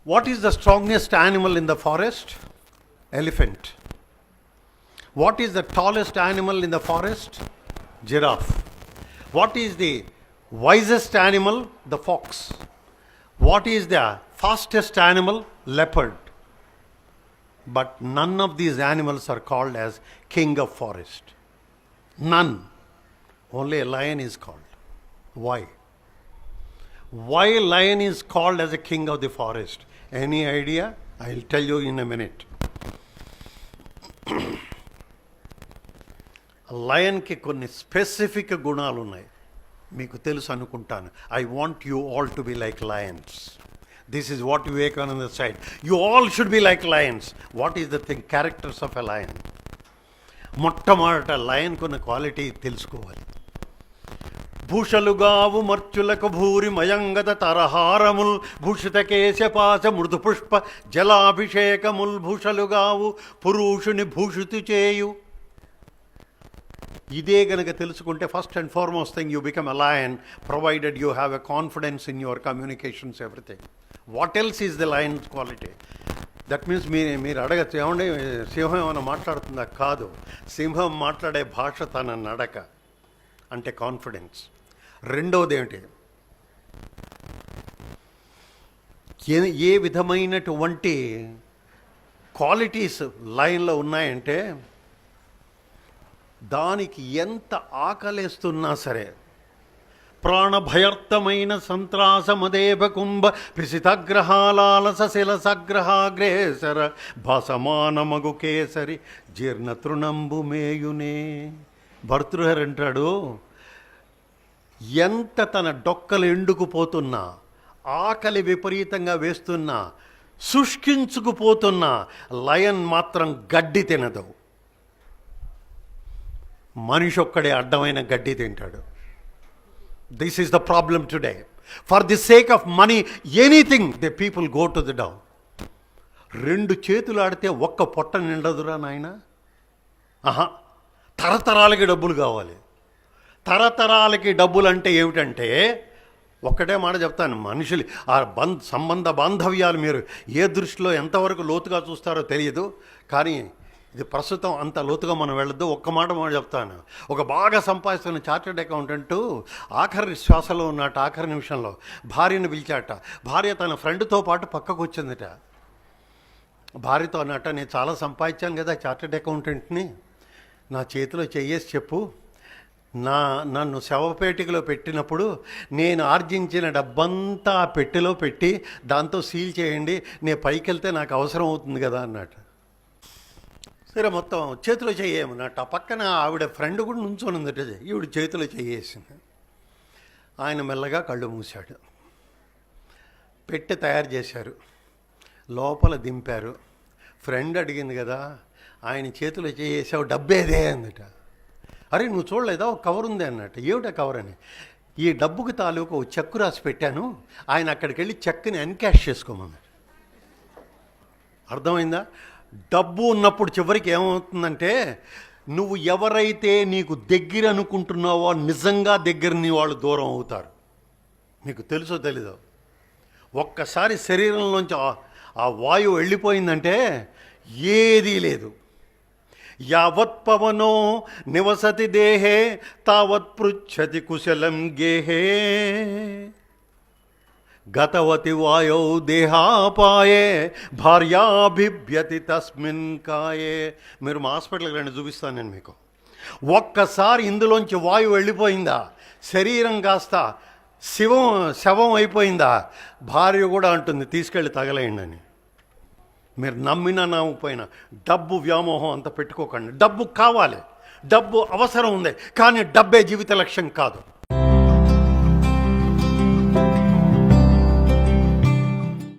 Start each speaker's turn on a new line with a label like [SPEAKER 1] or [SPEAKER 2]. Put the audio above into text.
[SPEAKER 1] What is the strongest animal in the forest? Elephant. What is the tallest animal in the forest? Giraffe. What is the wisest animal? The fox. What is the fastest animal? Leopard. But none of these animals are called as king of forest. None. Only a lion is called. Why? Why lion is called as a king of the forest? Any idea? I'll tell you in a minute. లయన్కి కొన్ని specific గుణాలు ఉన్నాయి, మీకు తెలుసు అనుకుంటాను. I want you all to be like Lions. This is what Vivekananda side. You all should be like Lions. What is the thing? Characters of a lion. మొట్టమొదట లయన్కు ఉన్న quality తెలుసుకోవాలి. భూషలుగావు మర్చులకు భూరి మయంగద తరహారముల్ భూషిత కేశపాశ మృదు పుష్ప జలాభిషేకముల్ భూషలుగావు పురుషుని భూషితు చేయు. ఇదే గనక తెలుసుకుంటే first and foremost thing you become a lion, provided you have a confidence in your communications, everything. What else is the lion quality? That means మీరు అడగచ్చు, ఏమంటే సింహం ఏమైనా మాట్లాడుతుందా? కాదు, సింహం మాట్లాడే భాష తన నడక, అంటే కాన్ఫిడెన్స్. రెండవది ఏమిటి? ఏ విధమైనటువంటి క్వాలిటీస్ లయన్లో ఉన్నాయంటే, దానికి ఎంత ఆకలేస్తున్నా సరే, ప్రాణభయర్థమైన సంత్రాసమదేవ కుంభ పిసితగ్రహాలాలస శిలసగ్రహాగ్రేసర భాసమానమగు కేసరి జీర్ణతృణంబు మేయునే. భర్తృహరి అంటాడు, ఎంత తన డొక్కలు ఎండుకుపోతున్నా, ఆకలి విపరీతంగా వేస్తున్నా, శుష్కించుకుపోతున్నా లయన్ మాత్రం గడ్డి తినదు. మనిషి ఒక్కడే అడ్డమైన గడ్డి తింటాడు. This is the problem today. For the sake of money, anything the people go to the down. రెండు చేతులు ఆడితే ఒక్క పొట్ట నిండదురా నాయన. తరతరాలకి డబ్బులు కావాలి. తరతరాలకి డబ్బులు అంటే ఏమిటంటే, ఒక్కటే మాట చెప్తాను, మనుషులు ఆ సంబంధ బాంధవ్యాలు మీరు ఏ దృష్టిలో ఎంతవరకు లోతుగా చూస్తారో తెలియదు, కానీ ఇది ప్రస్తుతం అంత లోతుగా మనం వెళ్ళొద్దు. ఒక్క మాట చెప్తాను. ఒక బాగా సంపాదిస్తున్న చార్టెడ్ అకౌంటెంటు ఆఖరి శ్వాసలో ఉన్నట్టు, ఆఖరి నిమిషంలో భార్యను పిలిచాట. భార్య తన ఫ్రెండ్తో పాటు పక్కకు వచ్చిందిట. భార్యతో అన్నట్ట, నేను చాలా సంపాదించాను కదా చార్టెడ్ అకౌంటెంట్ని, నా చేతిలో చెయ్యేసి చెప్పు, నన్ను శవపేటికలో పెట్టినప్పుడు నేను ఆర్జించిన డబ్బంతా ఆ పెట్టెలో పెట్టి దాంతో సీల్ చేయండి, నేను పైకి వెళ్తే నాకు అవసరం అవుతుంది కదా అన్నట్టు. సరే, మొత్తం చేతిలో చెయ్యేమన్నట్టు. ఆ పక్కన ఆవిడ ఫ్రెండ్ కూడా నుంచొని ఉందట. ఈవిడ చేతిలో చెయ్యేసింది. ఆయన మెల్లగా కళ్ళు మూశాడు. పెట్టె తయారు చేశారు, లోపల దింపారు. ఫ్రెండ్ అడిగింది కదా, ఆయన చేతిలో చేసావు, డబ్బేదే అందట. అరే నువ్వు చూడలేదా, ఒక కవర్ ఉంది అన్నట్టు. ఏమిటా కవర్ అని? ఈ డబ్బుకి తాలూకు చెక్కు రాసి పెట్టాను, ఆయన అక్కడికి వెళ్ళి చెక్కుని ఎన్కాష్ చేసుకోమన్నాడు. అర్థమైందా? డబ్బు ఉన్నప్పుడు చివరికి ఏమవుతుందంటే, నువ్వు ఎవరైతే నీకు దగ్గర అనుకుంటున్నావో నిజంగా దగ్గరని వాళ్ళు దూరం అవుతారు. మీకు తెలుసో తెలీదో, ఒక్కసారి శరీరంలోంచి ఆ వాయువు వెళ్ళిపోయిందంటే ఏదీ లేదు. యావత్ పవనో నివసతి దేహే తావత్ పృచ్ఛతి కుశలం గేహే గతవతి వాయౌ దేహాపాయే భార్యాభిభ్యతి తస్మిన్ కాయే. మీరు మా హాస్పిటల్కి రండి, చూపిస్తాను నేను మీకు. ఒక్కసారి ఇందులోంచి వాయువు వెళ్ళిపోయిందా, శరీరం కాస్త శవం అయిపోయిందా, భార్య కూడా అంటుంది తీసుకెళ్ళి తగలేయండి అని. మీరు నమ్మినా నమ్మకపోయినా డబ్బు వ్యామోహం అంత పెట్టుకోకండి. డబ్బు కావాలి, డబ్బు అవసరం ఉంది, కానీ డబ్బే జీవిత లక్ష్యం కాదు.